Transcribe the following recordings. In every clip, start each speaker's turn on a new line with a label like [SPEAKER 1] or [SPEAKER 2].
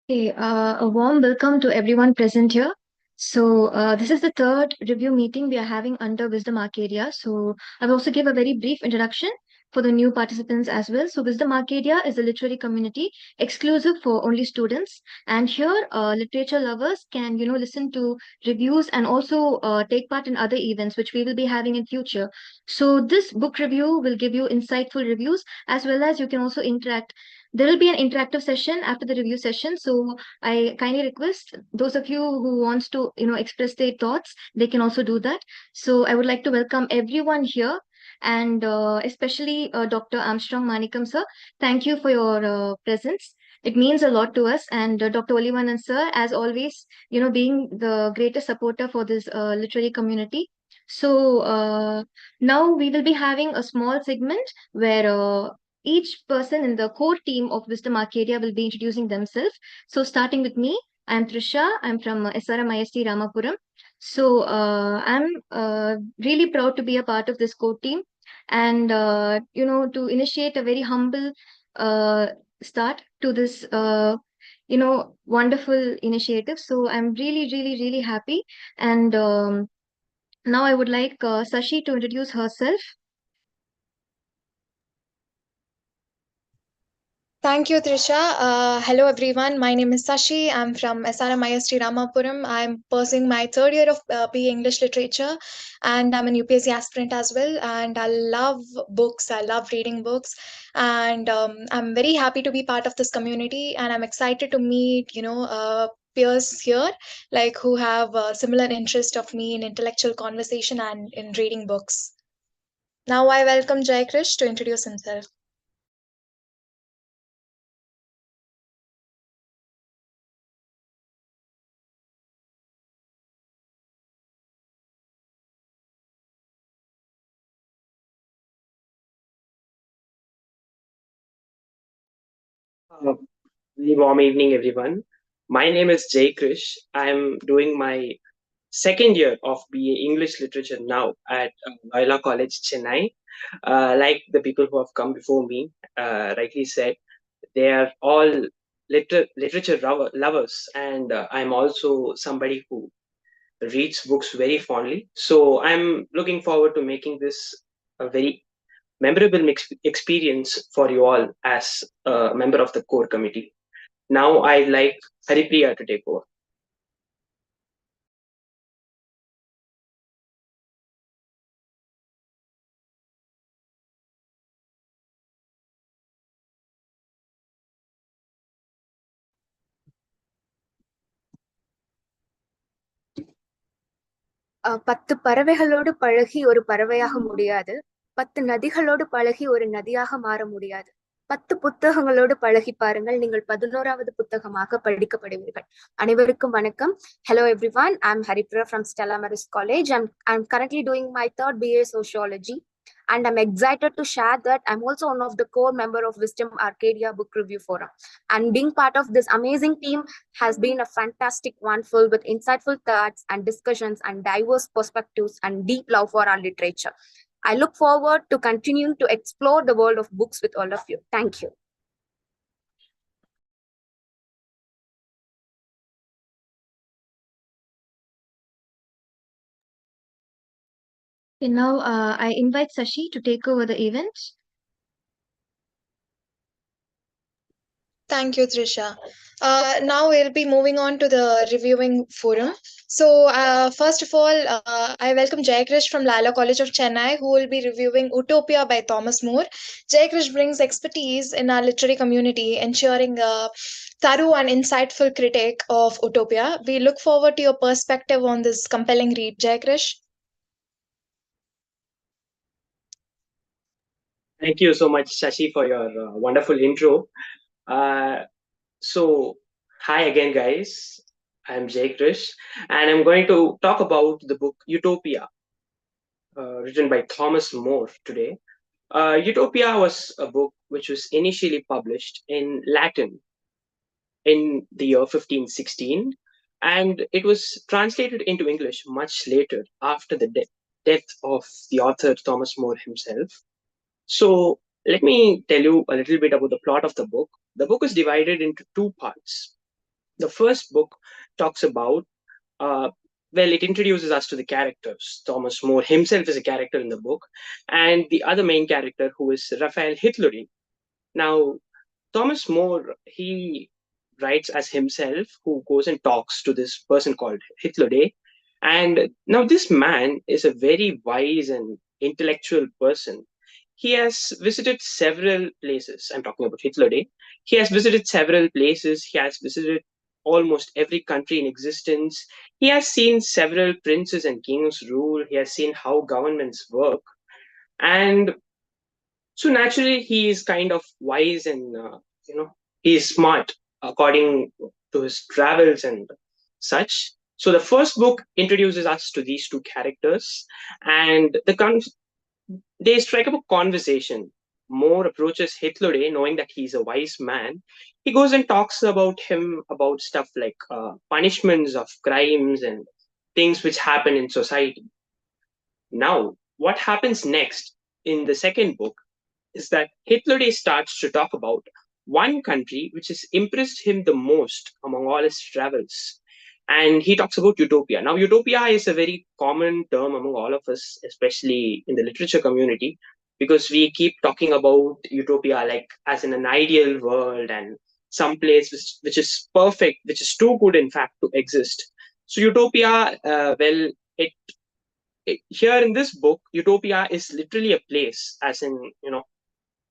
[SPEAKER 1] Okay, a warm welcome to everyone present here. This is the third review meeting we are having under Wisdom Arcadia. I will also give a very brief introduction for the new participants as well. So, Wisdom Arcadia is a literary community exclusive for only students, and here, literature lovers can, listen to reviews and also take part in other events which we will be having in future. So, this book review will give you insightful reviews as well as you can also interact. There will be an interactive session after the review session. So I kindly request those of you who wants to, express their thoughts, they can also do that. So I would like to welcome everyone here and especially Dr. Armstrong Manikam sir. Thank you for your presence. It means a lot to us. And Dr. Olivanan sir, as always, being the greatest supporter for this literary community. So now we will be having a small segment where each person in the core team of Wisdom Arcadia will be introducing themselves. So, starting with me, I'm Trisha. I'm from SRM IST Ramapuram. I'm really proud to be a part of this core team and, to initiate a very humble uh, start to this, wonderful initiative. So, I'm really, really, really happy. And now I would like Sashi to introduce herself.
[SPEAKER 2] Thank you, Trisha. Hello, everyone. My name is Sashi. I'm from SRM IST Ramapuram. I'm pursuing my third year of BA English Literature, and I'm an UPSC aspirant as well. And I love books. I love reading books, and I'm very happy to be part of this community. And I'm excited to meet, peers here, like who have similar interest of me in intellectual conversation and in reading books. Now I welcome Jai Krish to introduce himself.
[SPEAKER 3] Uh, Very warm evening, everyone. My name is Jay Krish. I'm doing my second year of BA English Literature now at Loyola College, Chennai. Like the people who have come before me rightly said, they are all literature lovers, and I'm also somebody who reads books very fondly. So I'm looking forward to making this a very memorable experience for you all as a member of the core committee. Now I'd like Haripriya to take over.
[SPEAKER 4] பத்து பறவைகளோடு பழகி ஒரு பறவையாக முடியாது. 10 நதிகளோடு பழகி ஒரு நதியாக மாற முடியாது. 10 புத்தகங்களோடு பழகி பாருங்கள், நீங்கள் 11வது புத்தகமாக படிக்கப்படுவீர்கள். அனைவருக்கும் வணக்கம். Hello everyone, I'm Haripriya from Stella Maris College. I'm currently doing my third BA Sociology, and I'm excited to share that I'm also one of the core member of Wisdom Arcadia Book Review Forum. And being part of this amazing team has been a fantastic one, filled with insightful thoughts and discussions and diverse perspectives and deep love for our literature. I look forward to continuing to explore the world of books with all of you. Thank you.
[SPEAKER 1] Okay, now I invite Sashi to take over the event.
[SPEAKER 2] Thank you, Trisha. Now we'll be moving on to the reviewing forum. So, first of all, I welcome Jayakrish from Lala College of Chennai, who will be reviewing Utopia by Thomas More. Jayakrish brings expertise in our literary community, ensuring a thorough and insightful critique of Utopia. We look forward to your perspective on this compelling read, Jayakrish.
[SPEAKER 3] Thank you so much, Shashi, for your wonderful intro. Uh, so, hi again, guys. I'm Jay Krish, and I'm going to talk about the book Utopia, written by Thomas More today. Utopia was a book which was initially published in Latin in the year 1516, and it was translated into English much later after the death of the author Thomas More himself. So, let me tell you a little bit about the plot of the book. The book is divided into two parts. The first book talks about, uh, well, it introduces us to the characters. Thomas More himself is a character in the book, and the other main character, who is Raphael Hitlerin. Now, Thomas More, he writes as himself, who goes and talks to this person called Hitler. And now this man is a very wise and intellectual person. He has visited several places. I'm talking about Hitler. He has visited several places. He has visited almost every country in existence. He has seen several princes and kings rule. He has seen how governments work. And so naturally, he is kind of wise and he is smart according to his travels and such. So the first book introduces us to these two characters, and they strike up a conversation. More approaches Hitler, knowing that he's a wise man. He goes and talks about him about stuff like punishments of crimes and things which happen in society. Now, what happens next in the second book is that Hitler starts to talk about one country which has impressed him the most among all his travels. And he talks about utopia. Now, utopia is a very common term among all of us, especially in the literature community, because we keep talking about utopia like as in an ideal world and some place which is perfect, which is too good, in fact, to exist. So, utopia, well, here in this book, utopia is literally a place, as in,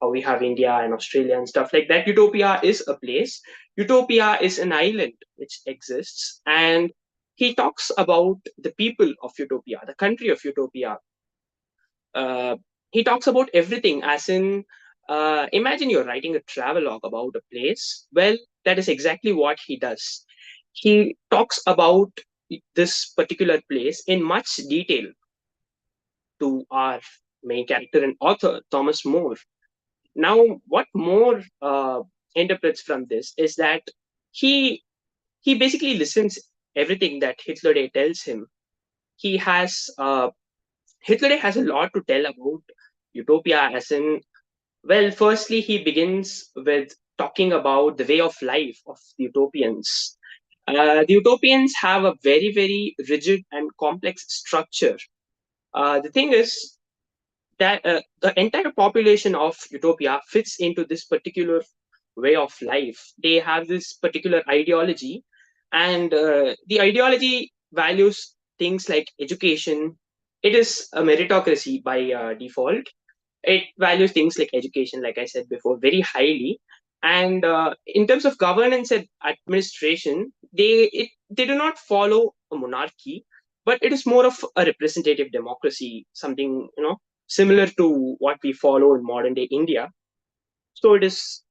[SPEAKER 3] how we have India and Australia and stuff like that. Utopia is a place. Utopia is an island which exists. And he talks about the people of Utopia, the country of Utopia. Uh, he talks about everything, as in, imagine you're writing a travelogue about a place. Well, that is exactly what he does. He talks about this particular place in much detail to our main character and author, Thomas More. Now, what More interprets from this is that he he basically listens everything that Hitler tells him. He has Hitler has a lot to tell about utopia, as in, well, firstly he begins with talking about the way of life of the utopians. The utopians have a very, very rigid and complex structure. The thing is that the entire population of Utopia fits into this particular way of life. They have this particular ideology, and the ideology values things like education. It is a meritocracy by default. It values things like education, like I said before, very highly. And in terms of governance and administration, they do not follow a monarchy, but it is more of a representative democracy, something similar to what we follow in modern day India. So it's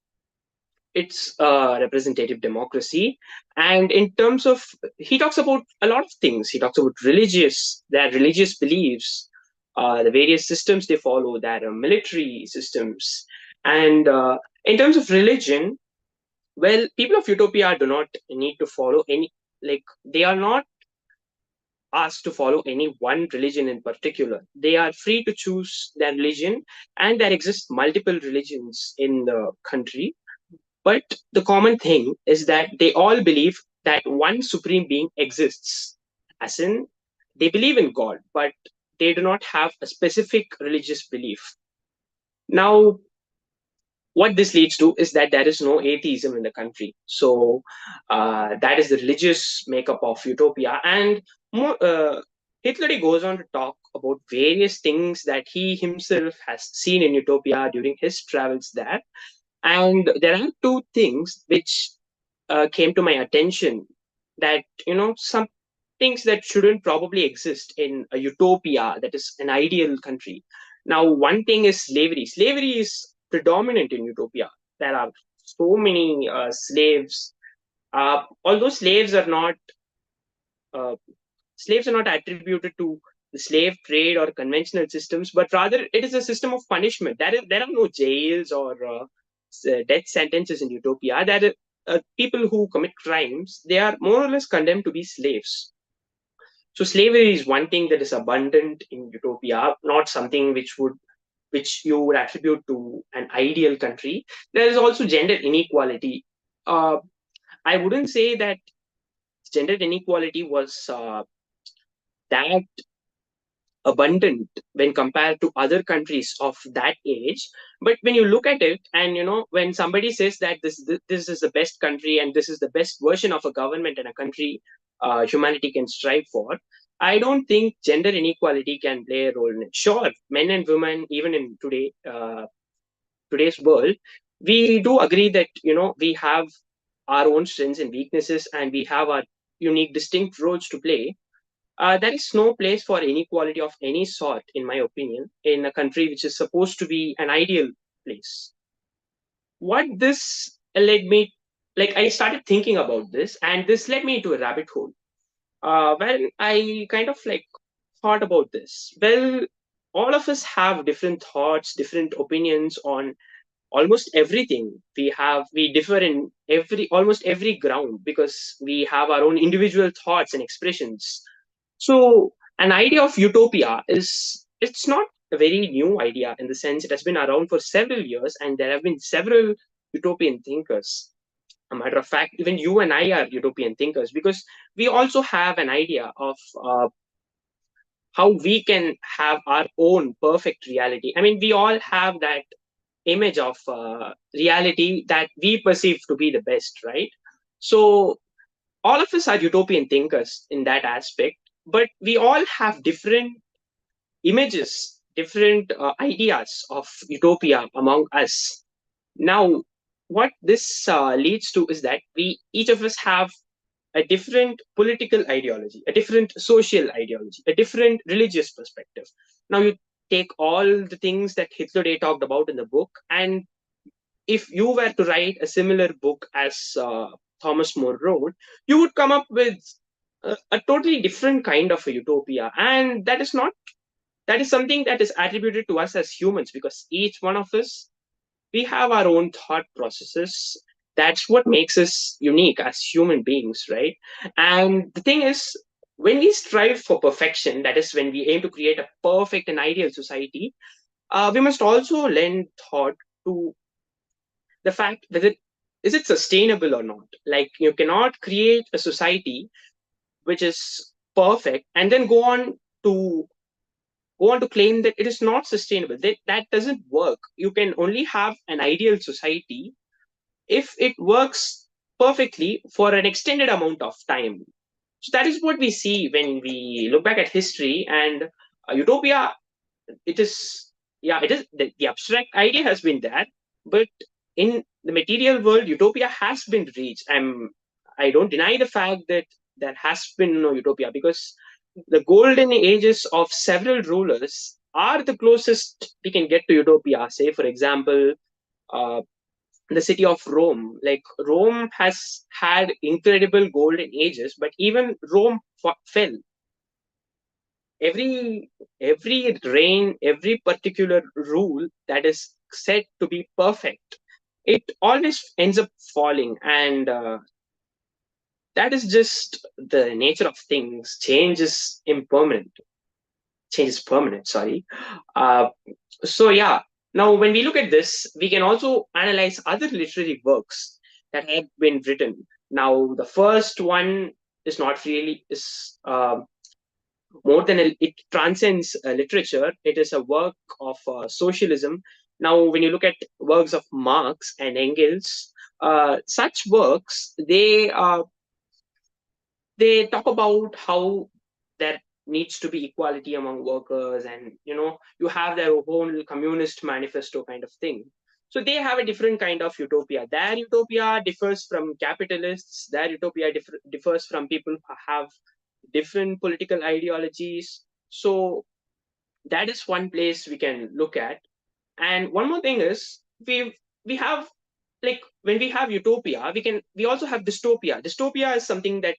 [SPEAKER 3] representative democracy. And in terms of, he talks about a lot of things. He talks about their religious beliefs, the various systems they follow, their military systems. And in terms of religion, well, people of Utopia do not need to follow any, like, they are not asked to follow any one religion in particular. They are free to choose their religion, and there exist multiple religions in the country. But the common thing is that they all believe that one supreme being exists. As in, they believe in God, but they do not have a specific religious belief. Now, what this leads to is that there is no atheism in the country. So that is the religious makeup of Utopia. And more, Hitler goes on to talk about various things that he himself has seen in Utopia during his travels there. And there are two things which came to my attention, that some things that shouldn't probably exist in a utopia, that is an ideal country. Now, one thing is slavery. Slavery is predominant in utopia. There are so many slaves. Although uh, slaves are not attributed to the slave trade or conventional systems, but rather it is a system of punishment. There are no jails or death sentences in utopia. There are people who commit crimes. They are more or less condemned to be slaves. So slavery is one thing that is abundant in utopia, not something which you would attribute to an ideal country. There is also gender inequality. Uh, I wouldn't say that gender inequality was that abundant when compared to other countries of that age. But when you look at it, and when somebody says that this is the best country and this is the best version of a government and a country humanity can strive for, I don't think gender inequality can play a role in it. Sure, men and women, even in today's world, we do agree that we have our own strengths and weaknesses, and we have our unique distinct roles to play. There is no place for inequality of any sort, in my opinion, in a country which is supposed to be an ideal place. What this led me, like, I started thinking about this, and this led me into a rabbit hole. When I kind of like thought about this, well, all of us have different thoughts, different opinions on almost everything. We differ in almost every ground, because we have our own individual thoughts and expressions. So an idea of utopia it's not a very new idea, in the sense it has been around for several years, and there have been several utopian thinkers. A matter of fact, even you and I are utopian thinkers, because we also have an idea of how we can have our own perfect reality. I mean, we all have that image of reality that we perceive to be the best, right? So all of us are utopian thinkers in that aspect, but we all have different images, different ideas of utopia among us. Now, what this leads to is that we each of us have a different political ideology, a different social ideology, a different religious perspective. Now, you take all the things that Hitler talked about in the book, and if you were to write a similar book as Thomas More wrote, you would come up with a totally different kind of a utopia. And that is something that is attributed to us as humans, because each one of us, we have our own thought processes. That's what makes us unique as human beings, right? And the thing is, when we strive for perfection, that is, when we aim to create a perfect and ideal society, we must also lend thought to the fact that it sustainable or not. Like, you cannot create a society which is perfect and then to go on to claim that it is not sustainable. That doesn't work. You can only have an ideal society if it works perfectly for an extended amount of time. So that is what we see when we look back at history. And utopia, it is, yeah, it is, the abstract idea has been there, but in the material world, utopia has been reached. I don't deny the fact that there has been no utopia, because the golden ages of several rulers are the closest we can get to utopia. Say, for example, uh, the city of Rome. Like, Rome has had incredible golden ages, but even Rome fell. Every reign, every particular rule that is said to be perfect, it always ends up falling. And that is just the nature of things. Change is permanent, sorry. uh, so yeah, now when we look at this, we can also analyze other literary works that have been written. Now, the first one is not really is more than it transcends literature. It is a work of socialism. Now, when you look at works of Marx and Engels, such works, they talk about how there needs to be equality among workers, and you have their own communist manifesto kind of thing. So they have a different kind of utopia. Their utopia differs from capitalists. Their utopia differs from people who have different political ideologies. So that is one place we can look at. And one more thing is, we have, like, when we have utopia, we also have dystopia. Dystopia is something that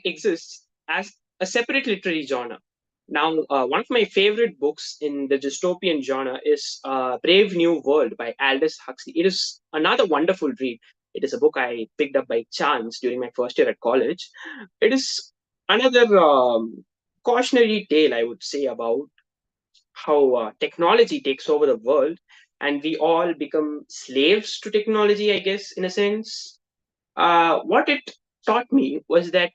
[SPEAKER 3] exists as a separate literary genre. Now, one of my favorite books in the dystopian genre is Brave New World by Aldous Huxley. It is another wonderful read. It is a book I picked up by chance during my first year at college. It is another cautionary tale, I would say, about how technology takes over the world, and we all become slaves to technology, I guess, in a sense. What it taught me was that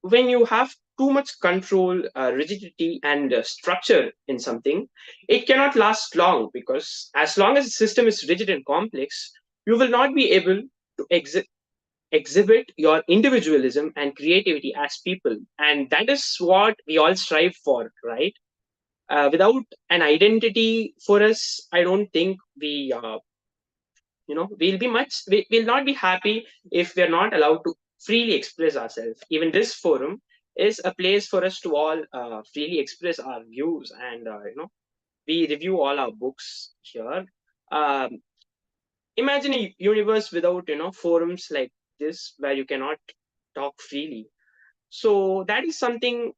[SPEAKER 3] when you have too much control, rigidity, and structure in something, it cannot last long, because as long as the system is rigid and complex, you will not be able to exhibit your individualism and creativity as people. And that is what we all strive for, right? Without an identity for us, I don't think we'll not be happy if we're not allowed to freely express ourselves. Even this forum is a place for us to all freely express our views, and we review all our books here. um, Imagine a universe without forums like this, where you cannot talk freely. So that is something,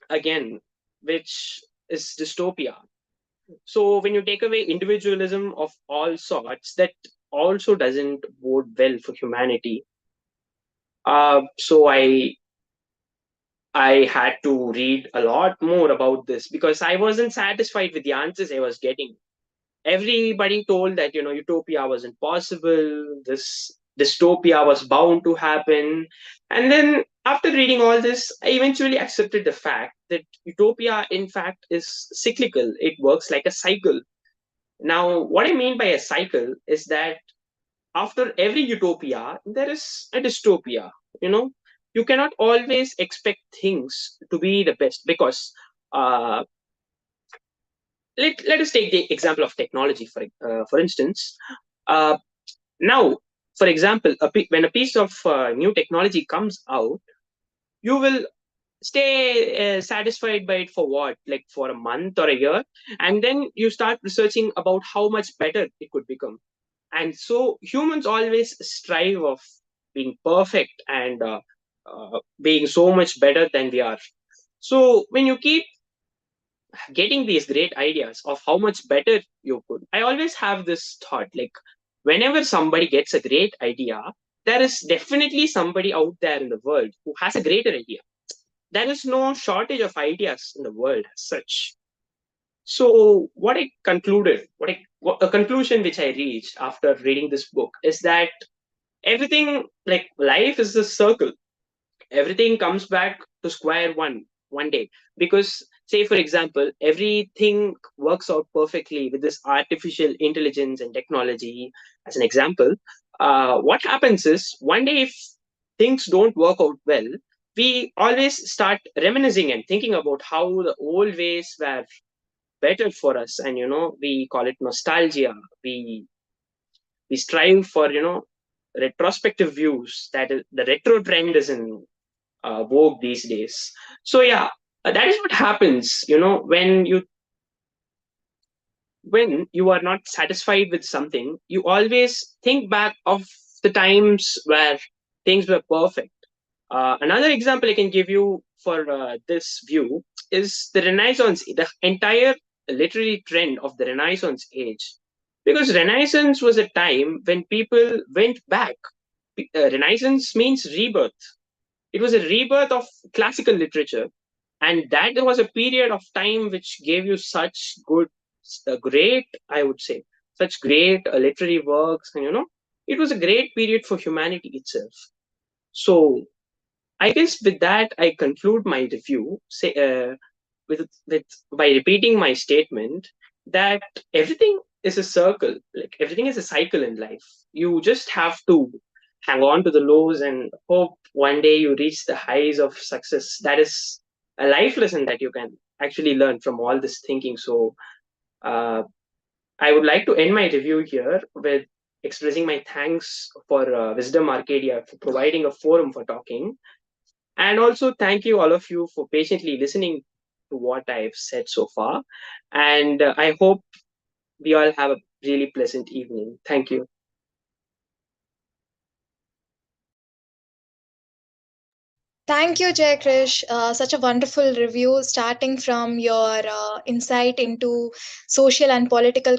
[SPEAKER 3] again, which is dystopia. So when you take away individualism of all sorts, that also doesn't bode well for humanity. So I had to read a lot more about this, because I wasn't satisfied with the answers I was getting. Everybody told that utopia wasn't possible, this dystopia was bound to happen. And then after reading all this, I eventually accepted the fact that utopia in fact is cyclical. It works like a cycle. Now, what I mean by a cycle is that after every utopia, there is a dystopia. You know, you cannot always expect things to be the best, because uh, let us take the example of technology, for instance. Uh, Now, for example, when a piece of new technology comes out, you will stay satisfied by it for what, like for a month or a year, and then you start researching about how much better it could become. And so humans always strive of being perfect and being so much better than we are. So when you keep getting these great ideas of how much better you could, I always have this thought, like, whenever somebody gets a great idea, there is definitely somebody out there in the world who has a greater idea. There is no shortage of ideas in the world as such. So what a conclusion which I reached after reading this book is that everything, like life, is a circle. Everything comes back to square one day, because, say for example, everything works out perfectly with this artificial intelligence and technology as an example. What happens is, one day, if things don't work out well, we always start reminiscing and thinking about how the old ways were better for us, and we call it nostalgia. We strive for retrospective views. That is, the retro trend is in vogue these days. So yeah, that is what happens. When you are not satisfied with something, you always think back of the times where things were perfect. Another example I can give you for this view is the Renaissance, the entire literary trend of the Renaissance age. Because Renaissance was a time when people went back. Renaissance means rebirth. It was a rebirth of classical literature, and that was a period of time which gave you such great, I would say, such great literary works, and it was a great period for humanity itself. So I guess with that, I conclude my review. With by repeating my statement that everything is a circle, like everything is a cycle in life. You just have to hang on to the lows and hope one day you reach the highs of success. That is a life lesson that you can actually learn from all this thinking. So uh, I would like to end my review here with expressing my thanks for Wisdom Arcadia for providing a forum for talking, and also thank you, all of you, for patiently listening to what I've said so far. And I hope we all have a really pleasant evening. Thank you.
[SPEAKER 2] Thank you, Jay Krish. Such a wonderful review, starting from your insight into social and political,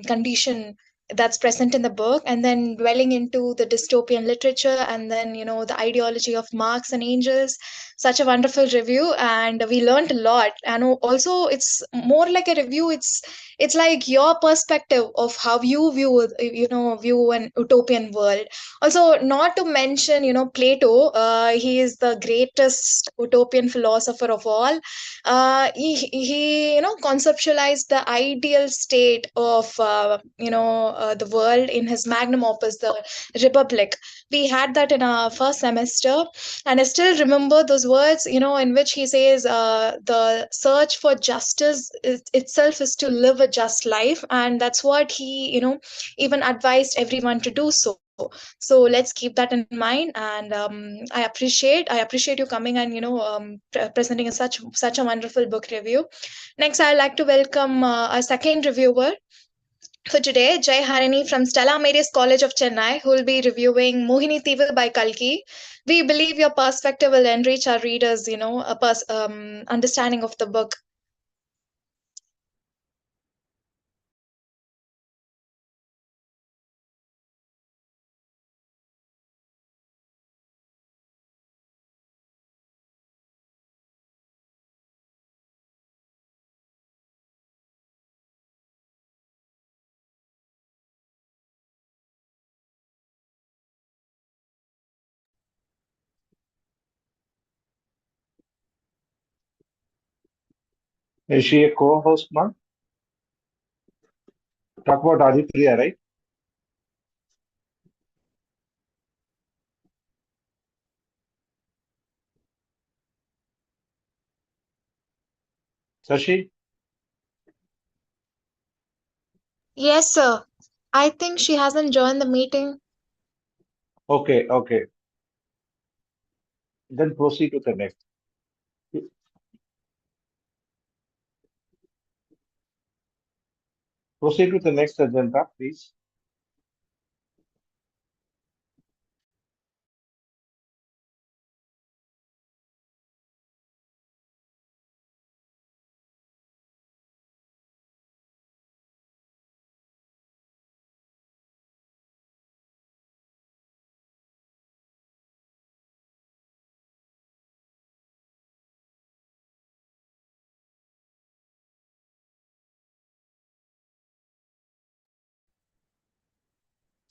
[SPEAKER 2] condition that's present in the book, and then dwelling into the dystopian literature, and then the ideology of Marx and Angels. Such a wonderful review, and we learned a lot. And also, it's more like a review. It's like your perspective of how you view an utopian world. Also, not to mention, Plato. He is the greatest utopian philosopher of all. He conceptualized the ideal state of the world in his magnum opus, the Republic. We had that in our first semester, and I still remember those words, in which he says, the search for justice itself is to live a just life, and that's what he even advised everyone to do so. So let's keep that in mind, and I appreciate you coming and presenting such a wonderful book review. Next, I'd like to welcome our second reviewer for today, Jai Harini from Stella Maris College of Chennai, who will be reviewing Mohini Thivu by Kalki. We believe your perspective will enrich our readers, understanding of the book.
[SPEAKER 5] Is she a co-host, Mark? Talk about Aditya, right? Sashi?
[SPEAKER 2] Yes, sir. I think she hasn't joined the meeting.
[SPEAKER 5] Okay, okay. Then proceed to the next. Proceed with the next agenda, please.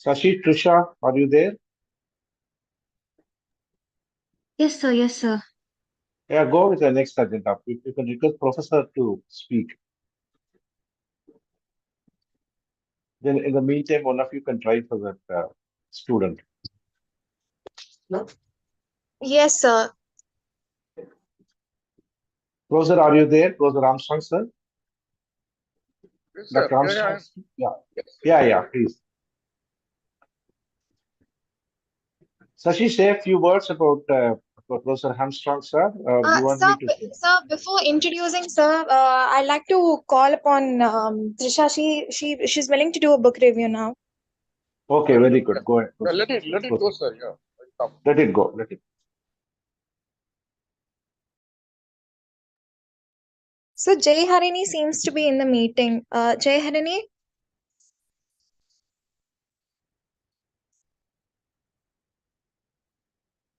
[SPEAKER 5] Sashi, Trisha, are you there?
[SPEAKER 1] Yes, sir. Yes, sir.
[SPEAKER 5] Yeah, go with the next agenda. You can request professor to speak. Then in the meantime, one of you can try for that student.
[SPEAKER 2] Yes, sir.
[SPEAKER 5] Professor, are you there? Professor Armstrong, sir?
[SPEAKER 6] Yes, sir.
[SPEAKER 5] Dr. Armstrong? Yeah.
[SPEAKER 6] Yes.
[SPEAKER 5] Yeah, please. Sashi, say a few words about Professor Armstrong, sir. You want me to say?
[SPEAKER 2] Sir, before introducing sir, I'd like to call upon Trisha. She's willing to do a book review now.
[SPEAKER 5] Okay, very good. Go ahead.
[SPEAKER 6] Yeah, let it go, sir. Yeah. Welcome.
[SPEAKER 5] Let it go. Let it.
[SPEAKER 2] So Jai Harini seems to be in the meeting. Jai Harini?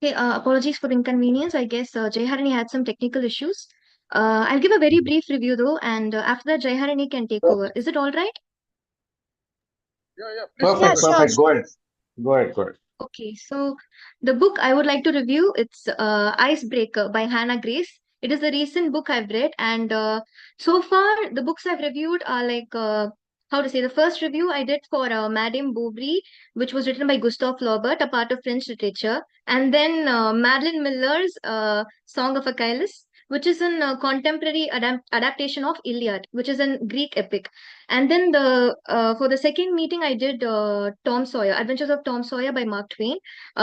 [SPEAKER 1] Okay, apologies for the inconvenience. I guess Jai Harini had some technical issues. I'll give a very brief review though, and after that, Jai Harini can take over. Is it all right?
[SPEAKER 6] Yeah, please.
[SPEAKER 5] Perfect,
[SPEAKER 2] Yeah,
[SPEAKER 5] perfect.
[SPEAKER 2] sure.
[SPEAKER 5] Go ahead.
[SPEAKER 1] Okay, so the book I would like to review, it's Icebreaker by Hannah Grace. It is a recent book I've read, and so far the books I've reviewed are like how to say, the first review I did for Madame Bovary, which was written by Gustave Flaubert, a part of French literature, and then Madeline Miller's Song of Achilles, which is a contemporary adaptation of Iliad, which is a Greek epic. And then the for the second meeting, I did Tom Sawyer, Adventures of Tom Sawyer by Mark Twain,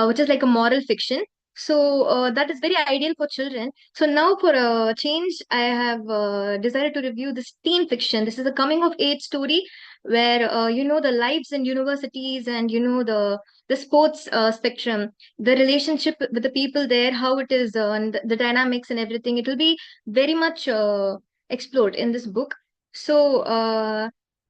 [SPEAKER 1] which is like a moral fiction. So that is very ideal for children. So now for a change, I have decided to review this teen fiction. This is a coming of age story where the lives in universities and the sports spectrum, the relationship with the people there, how it is, and the dynamics and everything. It will be very much explored in this book. So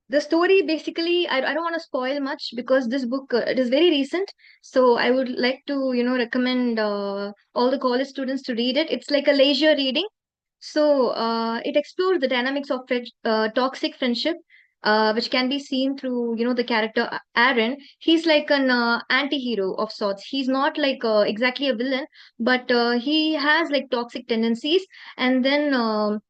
[SPEAKER 1] the story basically, I don't want to spoil much because this book it is very recent. So I would like to, recommend all the college students to read it. It's like a leisure reading. So it explores the dynamics of toxic friendship, which can be seen through, the character Aaron. He's like an anti-hero of sorts. He's not like exactly a villain, but he has like toxic tendencies. And then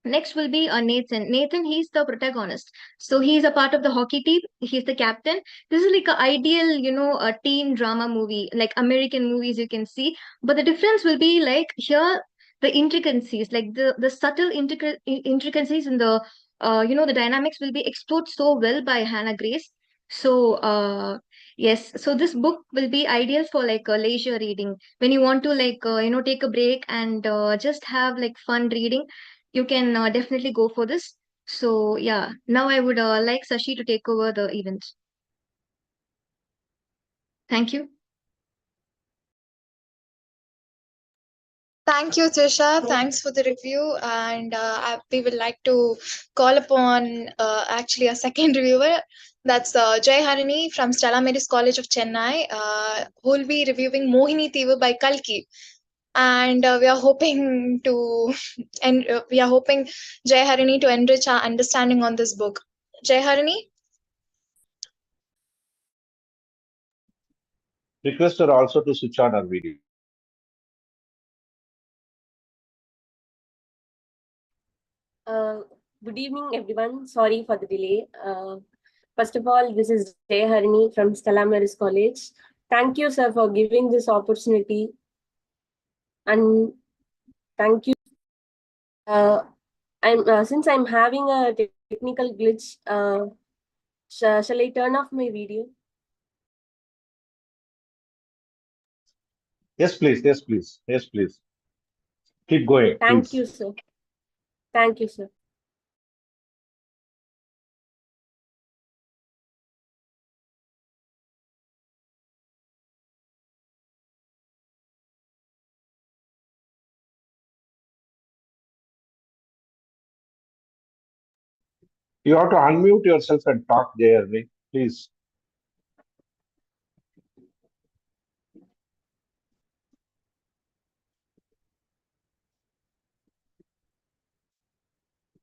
[SPEAKER 1] next will be Nathan. Nathan, he's the protagonist. So he's a part of the hockey team. He's the captain. This is like an ideal, a teen drama movie, like American movies you can see. But the difference will be like here, the intricacies, like the subtle intricacies in the, the dynamics will be explored so well by Hannah Grace. So, yes, so this book will be ideal for like a leisure reading when you want to like, take a break and just have like fun reading. You can definitely go for this. So yeah, now I would like Sashi to take over the event. Thank you.
[SPEAKER 2] Thank you, Trisha. Thanks for the review. And we would like to call upon actually a second reviewer. That's Jay Harini from Stella Maris College of Chennai, who will be reviewing Mohini Thivu by Kalki. And we are hoping to, and we are hoping Jay Harini to enrich our understanding on this book. Jay Harini?
[SPEAKER 5] Request her also to switch on her video.
[SPEAKER 7] Good evening, everyone. Sorry for the delay. First of all, this is Jay Harini from Stella Maris College. Thank you, sir, for giving this opportunity. And thank you. Since I'm having a technical glitch, shall I turn off my video?
[SPEAKER 5] Yes, please. Yes, please. Yes, please. Keep going.
[SPEAKER 7] Thank
[SPEAKER 5] Please.
[SPEAKER 7] you, sir. Thank you, sir.
[SPEAKER 5] You have to unmute yourself and talk, Jayarni, please.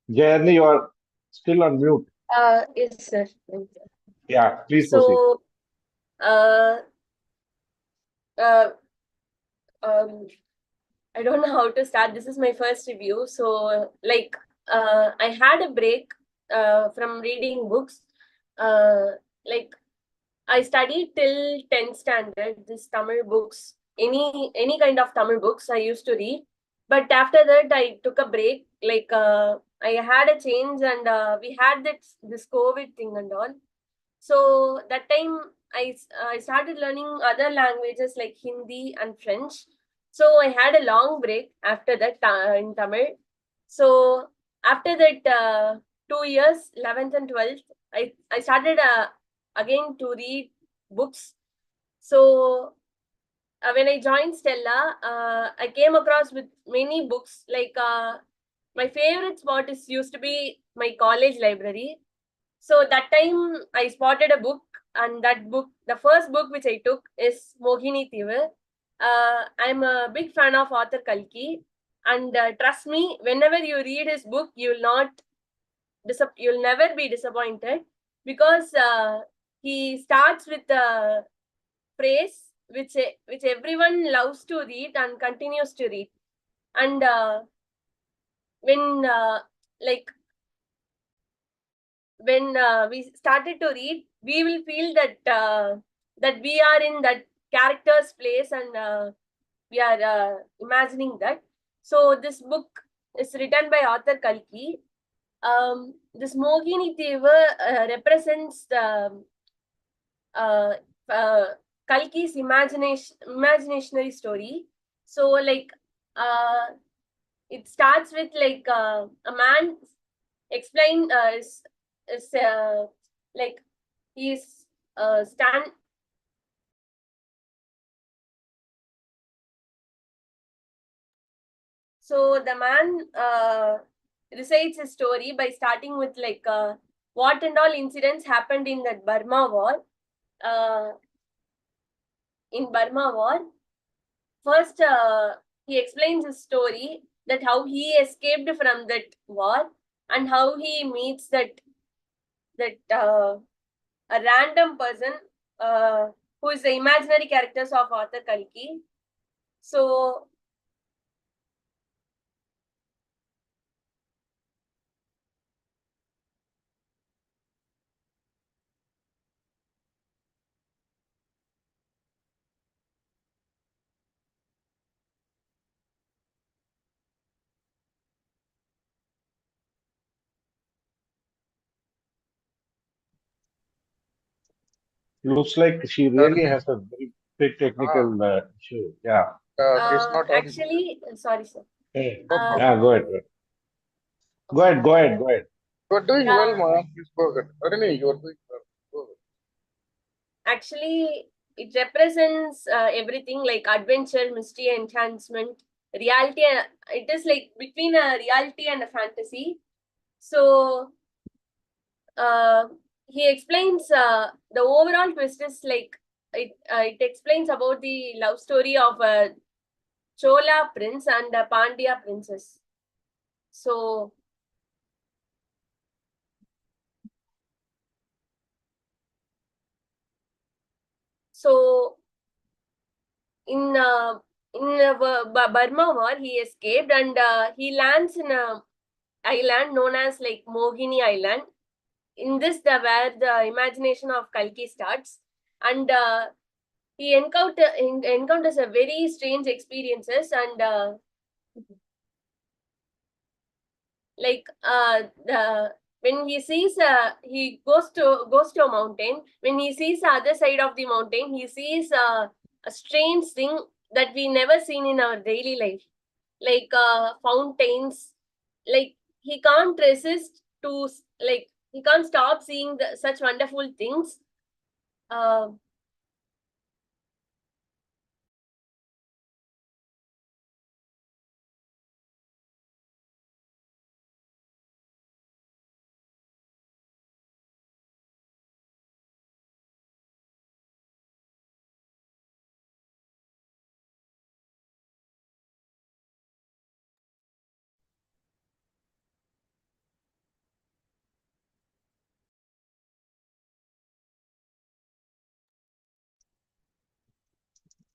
[SPEAKER 5] Jayarni, you are still on mute.
[SPEAKER 7] Yes, sir.
[SPEAKER 5] Yeah, please proceed.
[SPEAKER 7] So, uh, um, I don't know how to start. This is my first review. So, like, I had a break from reading books. Like, I studied till 10th standard, this Tamil books, any kind of Tamil books I used to read. But after that, I took a break. Like, I had a change and we had this COVID thing and all. So that time I started learning other languages like Hindi and French. So I had a long break after that in Tamil. So after that 2 years, 11th and 12th, I started again to read books. So when I joined Stella, I came across with many books. Like my favorite spot is used to be my college library. So that time I spotted a book, and that book, the first book which I took is Mohini Thivu. I'm a big fan of author Kalki, and trust me, whenever you read his book, you'll never be disappointed, because he starts with a phrase which everyone loves to read and continues to read. And when like when we started to read, we will feel that we are in that character's place, and we are imagining that. So this book is written by author Kalki. This Mohini Thivu represents the uh, uh, Kalki's imaginary story. So like it starts with like a man explain is like he's stand. So the man recites his story by starting with like what and all incidents happened in that Burma war. In Burma war, first he explains his story, that how he escaped from that war and how he meets that a random person who is the imaginary characters of Arthur Kalki. So
[SPEAKER 5] Looks like she really has a very big technical issue. Yeah.
[SPEAKER 6] It's not on.
[SPEAKER 7] actually, sorry, sir.
[SPEAKER 5] Hey.
[SPEAKER 6] No problem.
[SPEAKER 5] Yeah, go ahead. Go ahead. Go ahead. Go ahead.
[SPEAKER 6] You're doing well, ma'am. Please go ahead. Arini, you're doing well. Go ahead.
[SPEAKER 7] Actually, it represents everything like adventure, mystery, enhancement, reality. It is like between a reality and a fantasy. So he explains the overall twist is like it explains about the love story of a Chola prince and a Pandya princess. So in Burma war, he escaped and he lands in a island known as like Mohini Island. In this, where the imagination of Kalki starts, and he encounters a very strange experiences, and like the when he sees he goes to a mountain. When he sees the other side of the mountain, he sees a strange thing that we never seen in our daily life, like fountains. Like he can't resist to like he can't stop seeing such wonderful things. uh,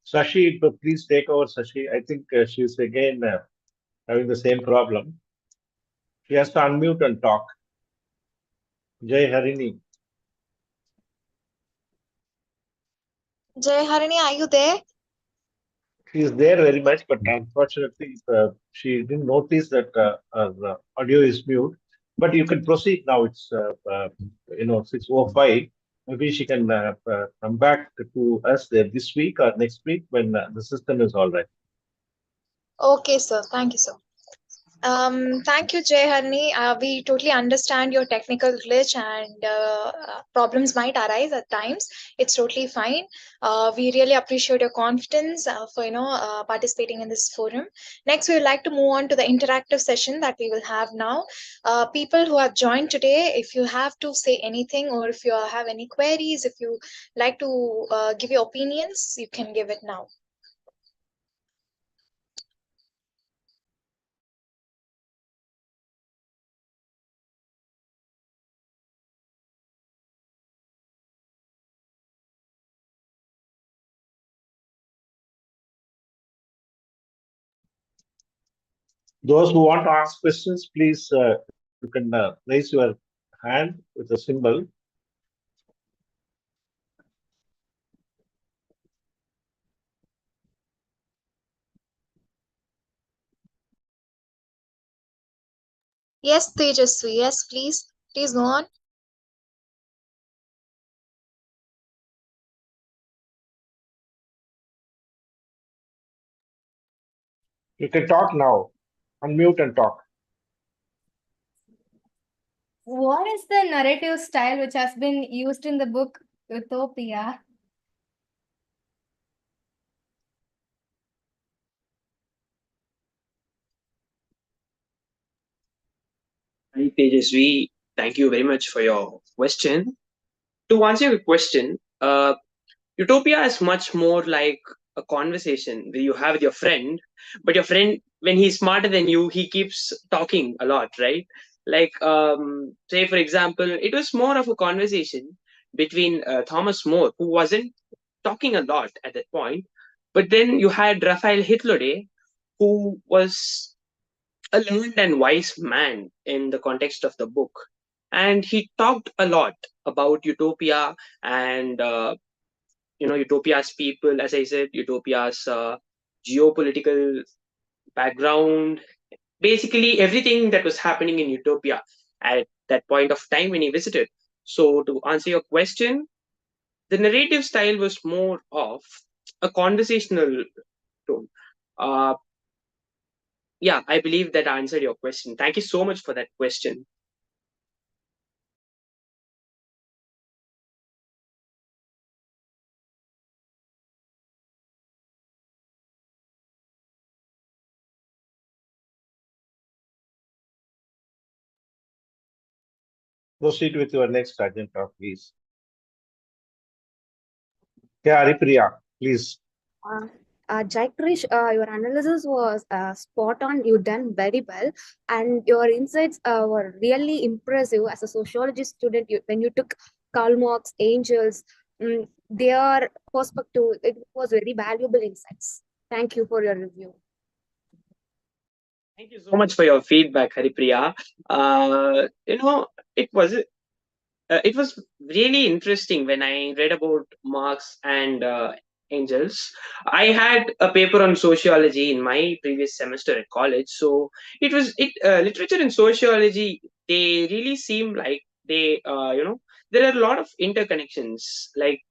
[SPEAKER 5] Sashi, please take over, Sashi. I think she's again having the same problem. She has to unmute and talk. Jai Harini.
[SPEAKER 2] Jay Harini, are you there?
[SPEAKER 5] She is there very much, but unfortunately, she didn't notice that her audio is mute. But you can proceed now. It's 6:05. Maybe she can come back to us there this week or next week when the system is all right.
[SPEAKER 2] Okay, sir. Thank you, sir. Thank you, Jay Harni. We totally understand your technical glitch and problems might arise at times. It's totally fine. We really appreciate your confidence for participating in this forum. Next, we would like to move on to the interactive session that we will have now. People who have joined today, if you have to say anything or if you have any queries, if you like to give your opinions, you can give it now.
[SPEAKER 5] Those who want to ask questions, please, you can raise your hand with a symbol.
[SPEAKER 2] Yes, Tejasvi. Yes, please. Please go on.
[SPEAKER 5] You can talk now. Unmute and talk.
[SPEAKER 8] What is the narrative style which has been used in the book Utopia?
[SPEAKER 3] Hi, Tejasvi. Thank you very much for your question. To answer your question, Utopia is much more like a conversation where you have with your friend, but your friend, when he's smarter than you, he keeps talking a lot, right? Like, say, for example, it was more of a conversation between Thomas More, who wasn't talking a lot at that point, but then you had Raphael Hitler, who was a learned and wise man in the context of the book. And he talked a lot about utopia and utopia's people, as I said, utopia's geopolitical background, basically everything that was happening in utopia at that point of time when he visited. So to answer your question, the narrative style was more of a conversational tone. uh, yeah, I believe that answered your question. Thank you so much for that question.
[SPEAKER 5] Proceed with your next agenda, please. Yeah, Haripriya, please.
[SPEAKER 4] Jaikrish, your analysis was spot on. You done very well, and your insights were really impressive. As a sociology student, when you took Karl Marx, Angels, their perspective, it was very valuable insights. Thank you for your review.
[SPEAKER 3] Thank you so much for your feedback, Haripriya. You know, it was it was really interesting when I read about Marx and angels. I had a paper on sociology in my previous semester at college, so literature and sociology, they really seem like they there are a lot of interconnections. Like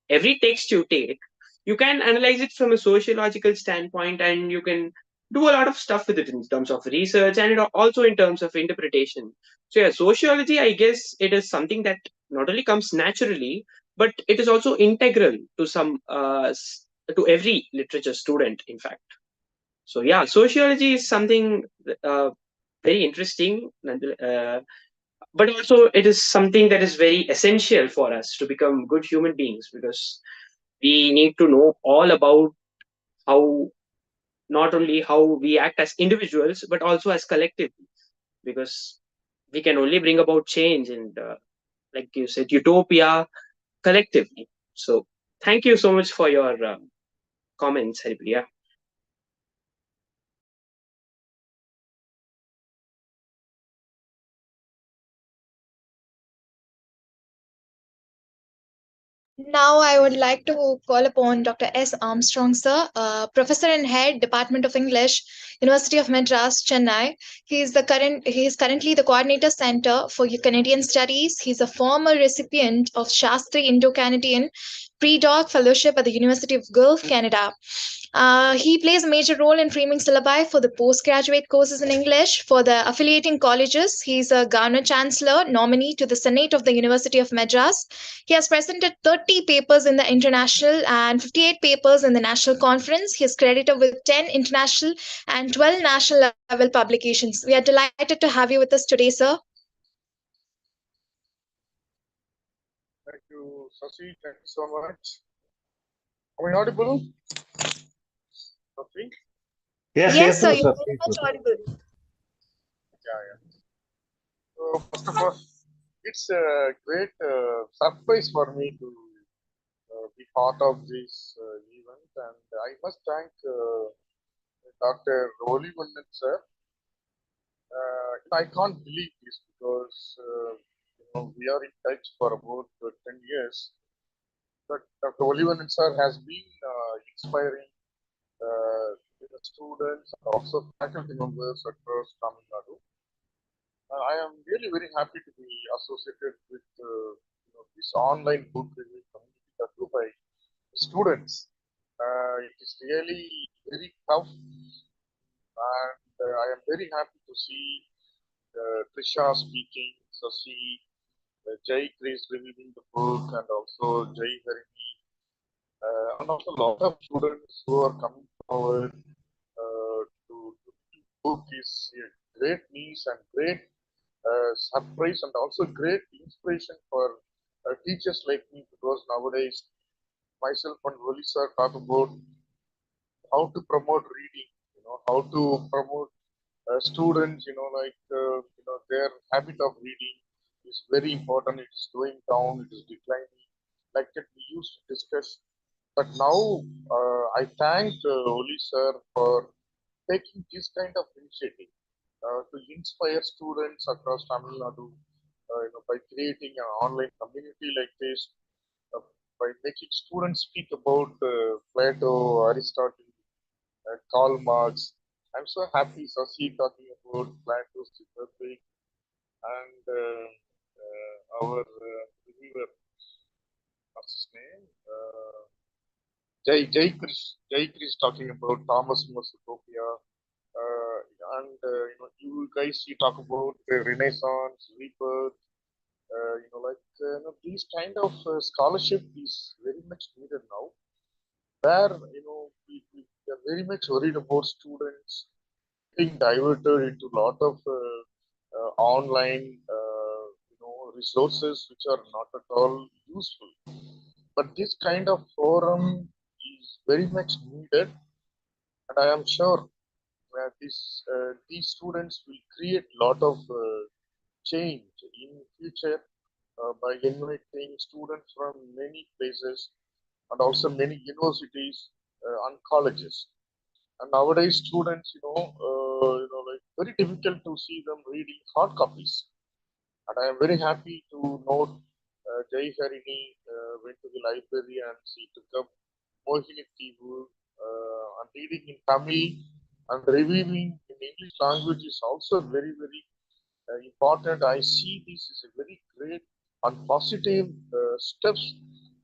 [SPEAKER 3] every text you take, you can analyze it from a sociological standpoint, and you can do a lot of stuff with it in terms of research and also in terms of interpretation. So yeah, sociology, I guess it is something that not only comes naturally, but it is also integral to to every literature student, in fact. So yeah, sociology is something very interesting, but also it is something that is very essential for us to become good human beings, because we need to know all about how, not only how we act as individuals, but also as collective, because we can only bring about change and like you said, utopia collectively. So thank you so much for your comments, Haripriya.
[SPEAKER 2] Now, I would like to call upon Dr. S. Armstrong, sir, Professor and Head, Department of English, University of Madras, Chennai. He is currently the Coordinator Center for Canadian Studies. He's a former recipient of Shastri Indo-Canadian Pre-Doc Fellowship at the University of Guelph, Canada. He plays a major role in framing syllabi for the postgraduate courses in English for the affiliating colleges. He's a Governor Chancellor nominee to the Senate of the University of Madras. He has presented 30 papers in the international and 58 papers in the national conference. He is credited with 10 international and 12 national level publications. We are delighted to have you with us today, sir.
[SPEAKER 6] Thank you, Sasi. Thank you so much. Am I audible? Sasi?
[SPEAKER 5] Yes,
[SPEAKER 2] sir,
[SPEAKER 5] no,
[SPEAKER 2] you're
[SPEAKER 5] sir,
[SPEAKER 2] very
[SPEAKER 5] please,
[SPEAKER 2] much
[SPEAKER 5] sir.
[SPEAKER 2] audible.
[SPEAKER 6] Yeah. So first of all, it's a great surprise for me to be part of this event, and I must thank Dr. Olivandan sir. I can't believe this because we are in touch for about 10 years. But Dr. Olivandan sir has been inspiring the students and also faculty members across Tamil Nadu. I am really very happy to be associated with this online book review community that do by students. It is really very tough, and I am very happy to see Trisha speaking, Sasi, Jay Chris reviewing the book, and also Jay Harini, and also a lot of students who are coming forward to the book is a great news and great surprise and also great inspiration for teachers like me, because nowadays myself and Wali sir talk about how to promote reading, how to promote students, their habit of reading is very important. It is going down, it is declining. Like that, we used to discuss. But now, I thank Oli sir for taking this kind of initiative to inspire students across Tamil Nadu, by creating an online community like this, uh, by making students speak about Plato, Aristotle, Karl Marx. I'm so happy Sasi talking about Plato's Republic, and our reviewer, what's his name? Jay Krish talking about Thomas More Utopia. And you guys, you talk about Renaissance, Rebirth, these kind of scholarship is very much needed now. Where we are very much worried about students being diverted into a lot of online resources which are not at all useful. But this kind of forum is very much needed, and I am sure these students will create a lot of change in future by inviting students from many places and also many universities and colleges. And nowadays, students, like very difficult to see them reading hard copies. And I am very happy to note Jai Harini went to the library and she took up Mohini Tibu and reading in Tamil and reviewing in English language is also very, very important. I see this is a very great and positive steps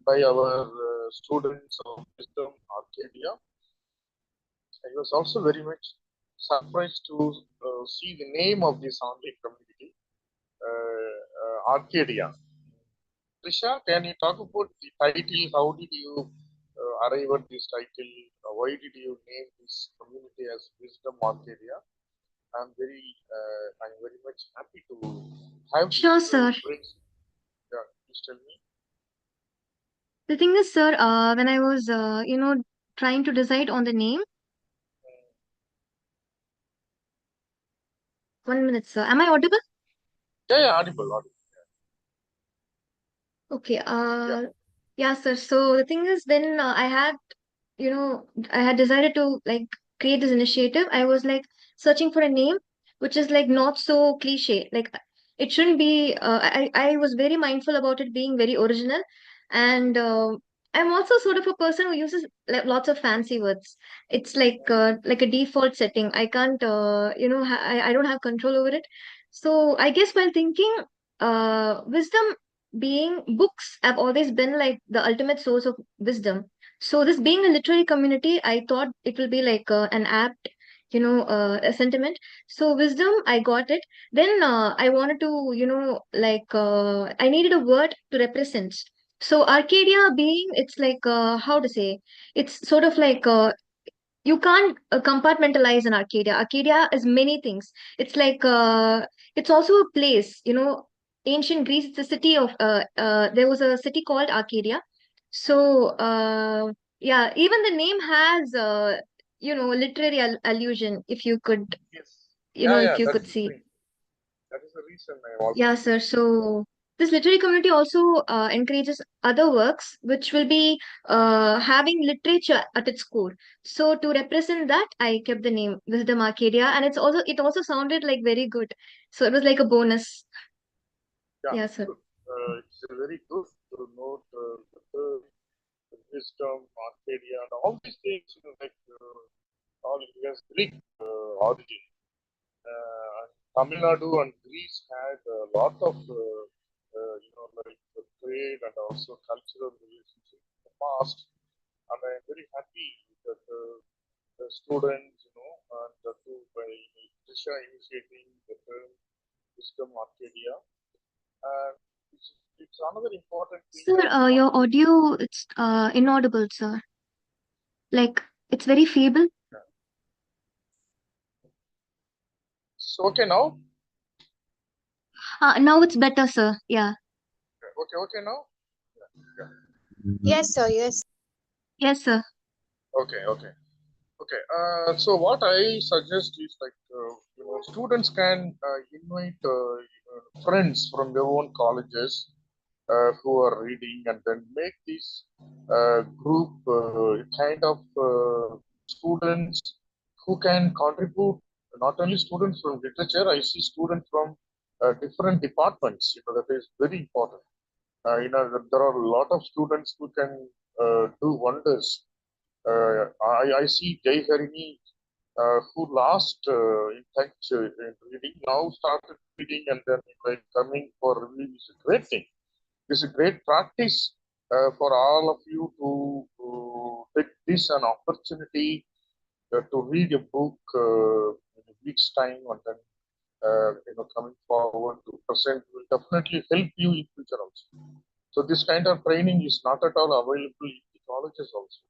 [SPEAKER 6] by our students of Wisdom Arcadia. I was also very much surprised to see the name of this online community, Arcadia. Trisha, can you talk about the title? How did you arrive at this title? Why did you name this community as Wisdom Arcadia? I'm very much happy to have
[SPEAKER 1] Sure,
[SPEAKER 6] this
[SPEAKER 1] sir.
[SPEAKER 6] phrase. Yeah, please tell me.
[SPEAKER 1] The thing is, sir, when I was, trying to decide on the name, 1 minute, sir. Am I audible?
[SPEAKER 6] Yeah, audible, audible.
[SPEAKER 1] Okay.
[SPEAKER 6] Yeah.
[SPEAKER 1] Yeah, sir. So the thing is, when I had decided to like create this initiative, I was like searching for a name which is like not so cliche. Like it shouldn't be. I was very mindful about it being very original, and I'm also sort of a person who uses like, lots of fancy words. It's like a default setting. I can't I don't have control over it. So I guess while thinking, wisdom being books have always been like the ultimate source of wisdom. So this being a literary community, I thought it will be like an apt, a sentiment. So wisdom, I got it. Then I wanted to, I needed a word to represent. So Arcadia being, it's like how to say, it's sort of like you can't compartmentalize an Arcadia. Arcadia is many things. It's like it's also a place. Ancient Greece. It's a city of. There was a city called Arcadia. So yeah, even the name has literary allusion. If you could,
[SPEAKER 6] Yes.
[SPEAKER 1] if
[SPEAKER 6] Yeah.
[SPEAKER 1] you
[SPEAKER 6] That
[SPEAKER 1] could
[SPEAKER 6] is the
[SPEAKER 1] see.
[SPEAKER 6] thing. That is the reason I also.
[SPEAKER 1] Yeah, sir. So this literary community also encourages other works which will be having literature at its core. So to represent that, I kept the name Wisdom Arcadia, and it also sounded like very good. So it was like a bonus.
[SPEAKER 6] Yeah,
[SPEAKER 1] Yeah, sir.
[SPEAKER 6] good. It's very good to note the wisdom, Arcadia, and all these things, all India's Greek origin. Tamil Nadu and Greece had a lot of, trade and also cultural relationships in the past. And I'm very happy that the students, and the two by Trisha initiating the term Wisdom Arcadia. And it's another important thing
[SPEAKER 1] Sir,
[SPEAKER 6] that we want
[SPEAKER 1] your
[SPEAKER 6] to.
[SPEAKER 1] audio it's inaudible, sir. Like it's very feeble.
[SPEAKER 6] So, okay, now?
[SPEAKER 1] Now it's better, sir. Yeah.
[SPEAKER 6] Okay now? Yeah.
[SPEAKER 4] Yes, sir. Yes.
[SPEAKER 1] Yes, sir.
[SPEAKER 6] Okay. So what I suggest is like, students can invite friends from their own colleges who are reading, and then make this group kind of students who can contribute. Not only students from literature, I see students from different departments. That is very important. There are a lot of students who can do wonders. I see Jay Harini, who last in touch in reading, now started reading, and then like coming for review is a great thing. It's a great practice for all of you to take this an opportunity to read a book in a week's time, and then coming forward to present will definitely help you in future also. So this kind of training is not at all available in the colleges also.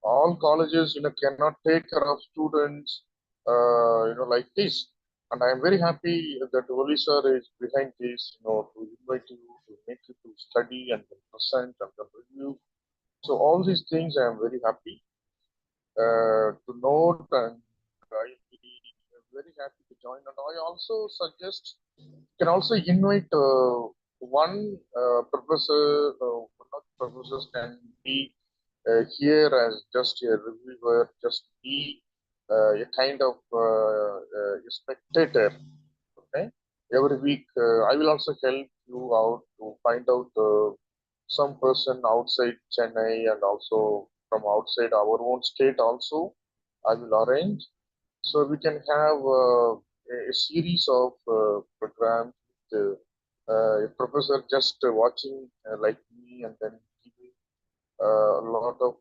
[SPEAKER 6] All colleges cannot take care of students like this, and I am very happy that Oli sir is behind this, to invite you, to make you to study and then present and then review. So all these things I am very happy to note, and I am very happy to join. And I also suggest you can also invite one professor, one of the professors can be here as just a reviewer, just be a kind of a spectator. Okay, every week I will also help you out to find out some person outside Chennai and also from outside our own state also. I will arrange so we can have a series of programs with a professor just watching like me, and then giving a lot of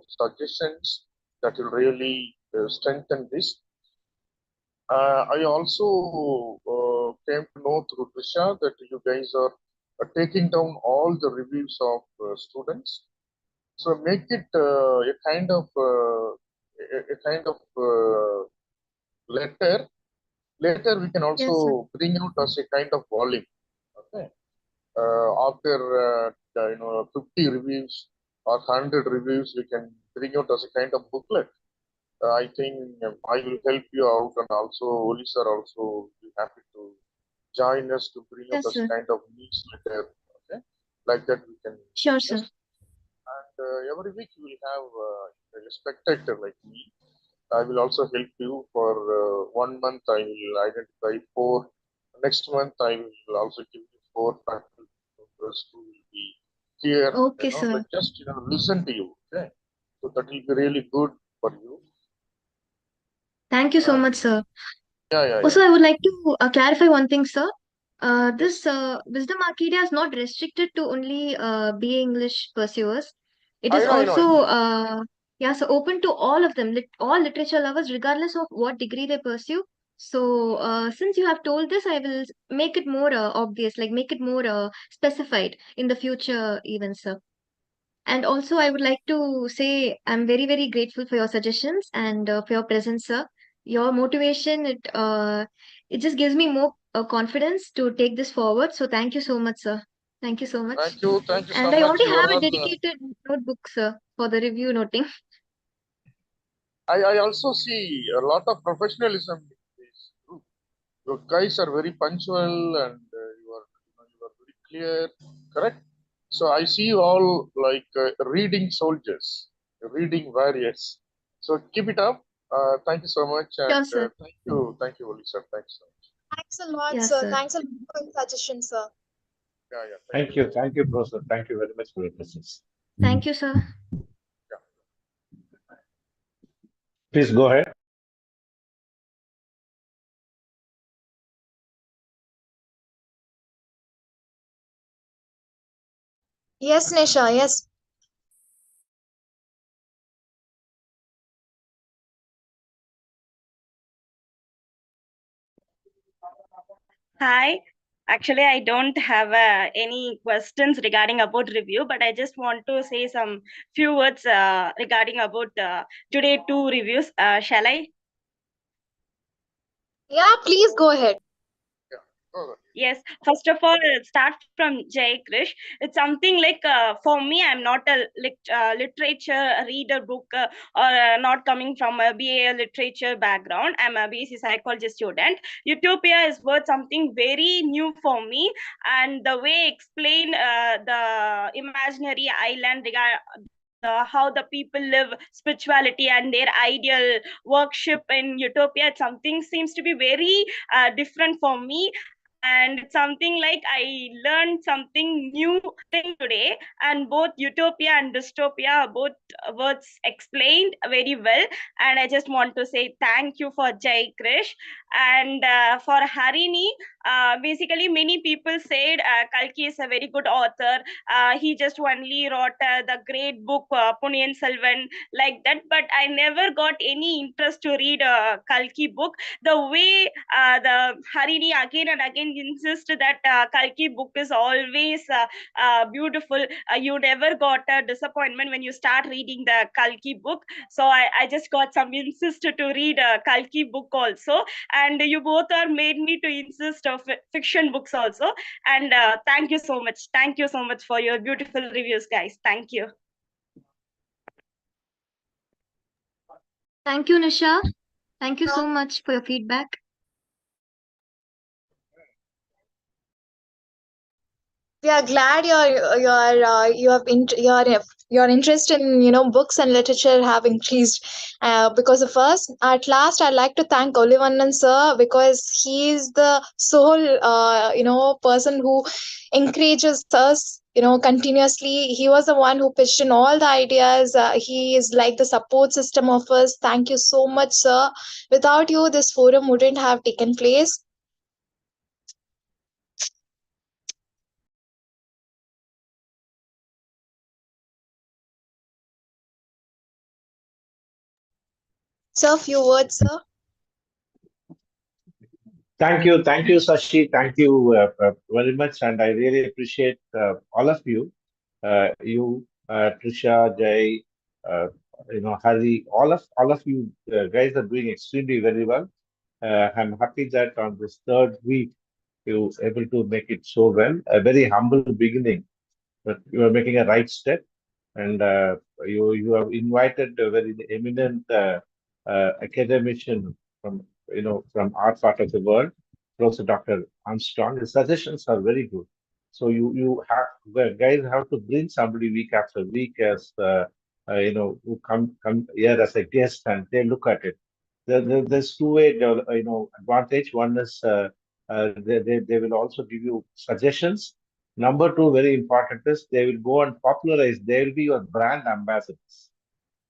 [SPEAKER 6] suggestions that will really strengthen this. I also came to know through Trisha that you guys are taking down all the reviews of students. So make it a kind of letter. Later we can
[SPEAKER 1] Yes, sir.
[SPEAKER 6] also bring out as a kind of volume. Okay. After 50 reviews or 100 reviews, we can bring out as a kind of booklet. I think I will help you out, and also Oli sir also will be happy to join us to bring out
[SPEAKER 1] Yes,
[SPEAKER 6] as a
[SPEAKER 1] sir.
[SPEAKER 6] kind of newsletter. Okay, like that we can
[SPEAKER 1] Sure, sir.
[SPEAKER 6] just, and every week we will have a spectator like me. I will also help you for 1 month. I will identify 4. Next month, I will also give you 4 faculty members who will be here.
[SPEAKER 1] Okay, sir.
[SPEAKER 6] Like just listen to you. Okay, so that will be really good for you.
[SPEAKER 1] Thank you so much, sir.
[SPEAKER 6] Yeah.
[SPEAKER 1] Also, I would like to clarify one thing, sir. This Wisdom Arcadia is not restricted to only BA English pursuers. It is
[SPEAKER 6] I know.
[SPEAKER 1] also so open to all of them, all literature lovers, regardless of what degree they pursue. So, since you have told this, I will make it more obvious, like make it more specified in the future even, sir. And also, I would like to say I'm very, very grateful for your suggestions and for your presence, sir. Your motivation, it just gives me more confidence to take this forward. So thank you so much, sir. Thank you so much.
[SPEAKER 6] Thank you so
[SPEAKER 1] And I
[SPEAKER 6] much.
[SPEAKER 1] already
[SPEAKER 6] You
[SPEAKER 1] have a
[SPEAKER 6] all,
[SPEAKER 1] dedicated notebook, sir, for the review noting.
[SPEAKER 6] I also see a lot of professionalism in this group. You guys are very punctual, and you are very clear, correct? So I see you all like reading soldiers, reading warriors. So keep it up. Thank you so much, and
[SPEAKER 1] Sure, sir.
[SPEAKER 6] thank you, Oli sir. Thanks so much.
[SPEAKER 2] Thanks a lot,
[SPEAKER 1] Yeah,
[SPEAKER 2] sir.
[SPEAKER 1] sir.
[SPEAKER 2] Thanks a lot for your suggestion, sir.
[SPEAKER 6] Yeah.
[SPEAKER 5] Thank you, Professor. Thank you very much for your presence.
[SPEAKER 1] Thank you, sir.
[SPEAKER 5] Please go ahead.
[SPEAKER 2] Yes, Nisha. Yes.
[SPEAKER 9] Hi. Actually, I don't have any questions regarding about review, but I just want to say some few words regarding about today 2 reviews. Shall I?
[SPEAKER 2] Yeah, please go ahead.
[SPEAKER 6] Oh,
[SPEAKER 9] Yes, first of all, start from Jay Krish. It's something like for me, I'm not a literature reader book or not coming from a BA literature background. I'm a BSc psychology student. Utopia is worth something very new for me, and the way explain the imaginary island how the people live spirituality and their ideal worship in Utopia, it's something seems to be very different for me, and it's something like I learned something new thing today. And both utopia and dystopia are both words explained very well, and I just want to say thank you for Jai Krish. And for Harini, basically many people said Kalki is a very good author. He just only wrote the great book Punniyin Selvan, like that, but I never got any interest to read a Kalki book. The way the Harini again and again insist that Kalki book is always beautiful. You never got a disappointment when you start reading the Kalki book. So I just got some insist to read a Kalki book also. And you both are made me to insist of fiction books also. And thank you so much. Thank you so much for your beautiful reviews, guys. Thank you.
[SPEAKER 1] Thank you, Nisha. Thank you so much for your feedback.
[SPEAKER 2] We are glad your interest in books and literature have increased because of us. At last, I'd like to thank Olivannan sir because he is the sole person who encourages us continuously. He was the one who pitched in all the ideas. He is like the support system of us. Thank you so much, sir. Without you, this forum wouldn't have taken place. Sir, few words, sir.
[SPEAKER 5] Thank you, Sashi. Thank you very much, and I really appreciate all of you. Trisha, Jay, uh, Hari, all of you guys are doing extremely very well. I'm happy that on this third week you able to make it so well. A very humble beginning, but you are making a right step, and you have invited a very eminent academician from from our part of the world, Professor Dr. Armstrong. His suggestions are very good. So you have guys have to bring somebody week after week as who come here as a guest and they look at it. There's two-way advantage. One is they will also give you suggestions. Number two, very important is they will go and popularize. They will be your brand ambassadors.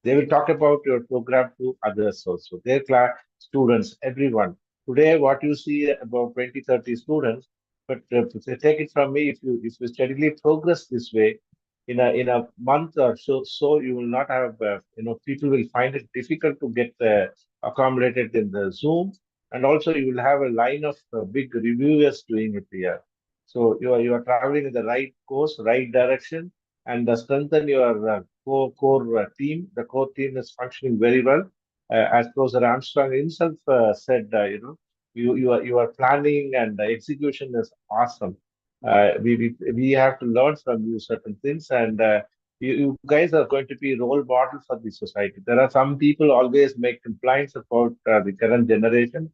[SPEAKER 5] They will talk about your program to others also, their class, students, everyone. Today, what you see about 20, 30 students, but take it from me, if you steadily progress this way, in a month or so you will not have people will find it difficult to get accommodated in the Zoom, and also you will have a line of big reviewers doing it here. So you are traveling in the right course, right direction, and strengthen your core team. The core team is functioning very well. As Professor Armstrong himself said, you are planning and the execution is awesome. We have to learn from you certain things, and you guys are going to be role model for the society. There are some people always make complaints about the current generation,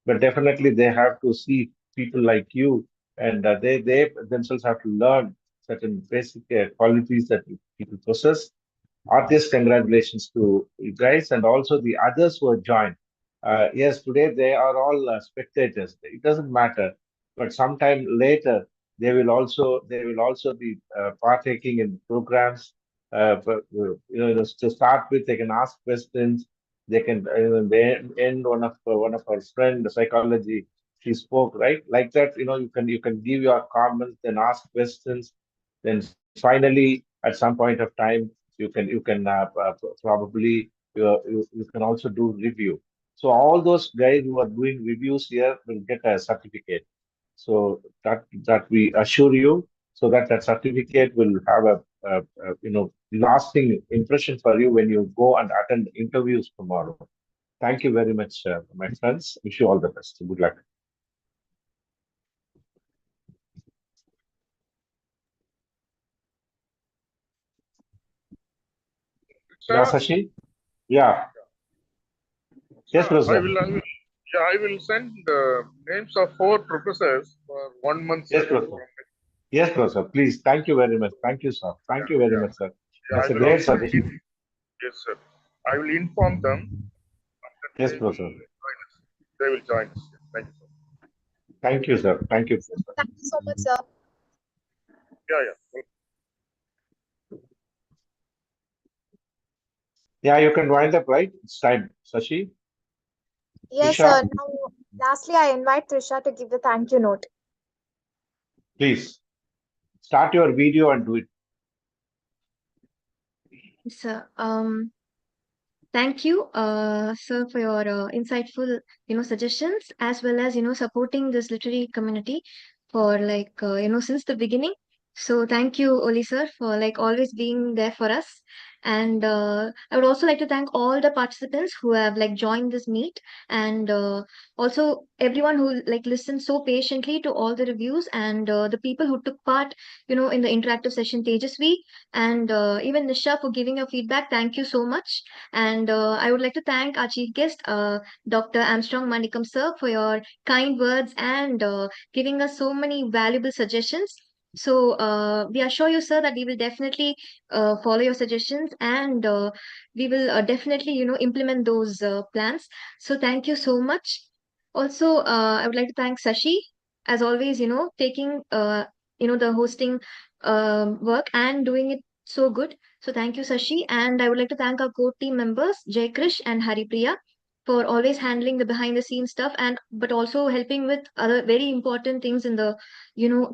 [SPEAKER 5] but definitely they have to see people like you, and they themselves have to learn certain basic qualities that people possess. Artist, congratulations to you guys and also the others who have joined. Yes, today they are all spectators. It doesn't matter, but sometime later they will also be partaking in programs. But to start with, they can ask questions. They can end one of our friend, the psychology. She spoke right like that. You can give your comments, then ask questions, then finally at some point of time you can probably you can also do review. So all those guys who are doing reviews here will get a certificate. So that we assure you, so that that certificate will have a lasting impression for you when you go and attend interviews tomorrow. Thank you very much, my friends. Wish you all the best. Good luck. Yeah,
[SPEAKER 6] Sir,
[SPEAKER 5] Sashi? Yeah. Yes,
[SPEAKER 6] I
[SPEAKER 5] Professor.
[SPEAKER 6] I will send the names of 4 professors for 1 month.
[SPEAKER 5] Yes,
[SPEAKER 6] Sir.
[SPEAKER 5] Professor. Yes, Professor. Please. Thank you very much. Thank you, sir. Thank you very much, sir.
[SPEAKER 6] Yeah,
[SPEAKER 5] That's
[SPEAKER 6] I
[SPEAKER 5] a
[SPEAKER 6] will
[SPEAKER 5] great
[SPEAKER 6] also
[SPEAKER 5] suggestion.
[SPEAKER 6] yes, sir. I will inform them.
[SPEAKER 5] Yes,
[SPEAKER 6] They will
[SPEAKER 5] Professor.
[SPEAKER 6] join us. They will join us. Thank you, sir.
[SPEAKER 5] Thank you, sir. Thank you, Professor.
[SPEAKER 2] Thank you so much, sir.
[SPEAKER 6] Yeah.
[SPEAKER 5] Yeah, you can wind up, right? It's time. Sashi?
[SPEAKER 2] Yes,
[SPEAKER 5] Trisha?
[SPEAKER 2] sir. Now, lastly, I invite Trisha to give the thank you note.
[SPEAKER 5] Please. Start your video and do it.
[SPEAKER 1] So, thank you, sir, for your insightful, suggestions, as well as, supporting this literary community for like, since the beginning. So thank you, Oli sir, for like always being there for us. And I would also like to thank all the participants who have like joined this meet, and also everyone who like listened so patiently to all the reviews, and the people who took part, in the interactive session, Tejasvi, and even Nisha, for giving your feedback. Thank you so much. And I would like to thank our chief guest, Dr. Armstrong Manikam sir, for your kind words and giving us so many valuable suggestions. So we assure you, sir, that we will definitely follow your suggestions, and we will definitely, implement those plans. So thank you so much. Also, I would like to thank Sashi, as always, taking, the hosting work and doing it so good. So thank you, Sashi. And I would like to thank our core team members, Jay Krish and Haripriya, for always handling the behind the scenes stuff, and but also helping with other very important things in the,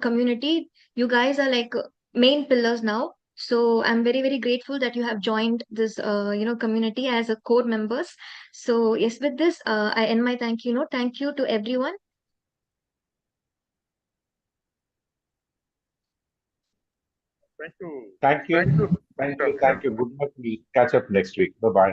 [SPEAKER 1] community. You guys are like main pillars now. So I'm very, very grateful that you have joined this, community as a core members. So yes, with this, I end my thank you note. Thank you to everyone.
[SPEAKER 6] Thank you.
[SPEAKER 5] Thank you.
[SPEAKER 6] Thank you.
[SPEAKER 5] Thank you. Thank you. Good luck. We'll catch up next week. Bye-bye.